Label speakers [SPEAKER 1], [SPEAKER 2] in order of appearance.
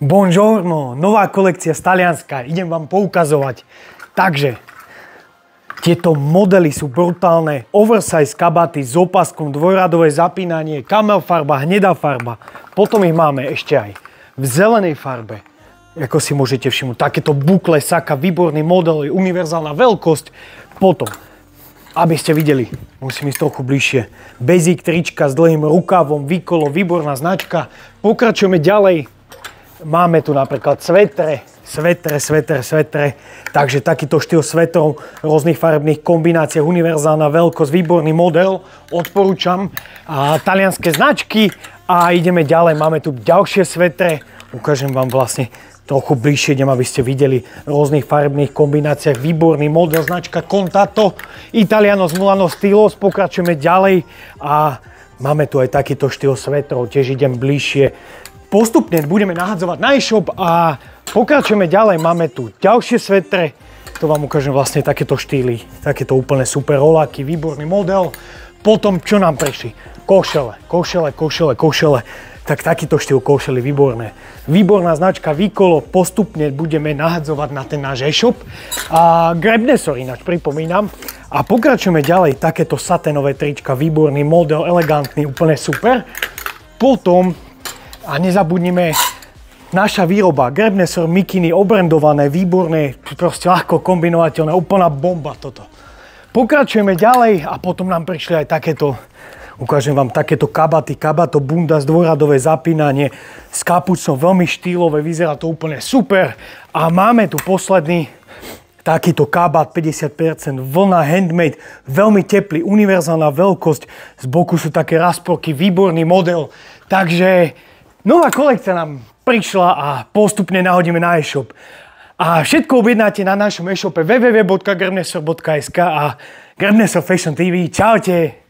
[SPEAKER 1] Buongiorno, nová kolekcia z Talianska, idem vám poukazovať. Takže, tieto modely sú brutálne, oversize kabaty s opaskom, dvojradové zapínanie, kamel farba, hnedá farba. Potom ich máme ešte aj v zelenej farbe. Ako si môžete všimnúť, takéto bukle, saka, výborný model, je univerzálna veľkosť. Potom, aby ste videli, musím ísť trochu bližšie. Basic trička s dlhým rukávom, výkolo, výborná značka. Pokračujeme ďalej. Máme tu napríklad svetre. Takže takýto štýl svetrov v rôznych farebných kombináciách, univerzálna veľkosť, výborný model, odporúčam. A talianske značky a ideme ďalej, máme tu ďalšie svetre. Ukážem vám vlastne trochu bližšie, idem, aby ste videli v rôznych farebných kombináciách, výborný model, značka Contatto, Italiano z Milano Stylos. Pokračujeme ďalej a máme tu aj takýto štýl svetrov, tiež idem bližšie. Postupne budeme nahadzovať na e-shop a pokračujeme ďalej. Máme tu ďalšie svetre. To vám ukážem vlastne takéto štýly. Takéto úplne super roláky, výborný model. Potom čo nám prišli? Košele. Tak takýto štýl košely, výborné. Výborná značka Vicolo. Postupne budeme nahadzovať na ten náš e-shop. A Grabnesor ináč pripomínam. A pokračujeme ďalej. Takéto saténové trička, výborný model, elegantný, úplne super. Potom a nezabudnime, naša výroba, Grabnesor mikiny, obrandované, výborné, proste ľahko kombinovateľné, úplná bomba toto. Pokračujeme ďalej a potom nám prišli aj takéto, ukážem vám takéto kabaty, kabato bunda, dvojradové zapínanie s kapucnou, veľmi štýlové, vyzerá to úplne super. A máme tu posledný takýto kabát 50%, vlna handmade, veľmi teplý, univerzálna veľkosť, z boku sú také rasporky, výborný model, takže nová kolekcia nám prišla a postupne nahodíme na e-shop. A všetko objednáte na našom e-shope www.grabnesor.sk a Grabnesor Fashion TV. Čaute!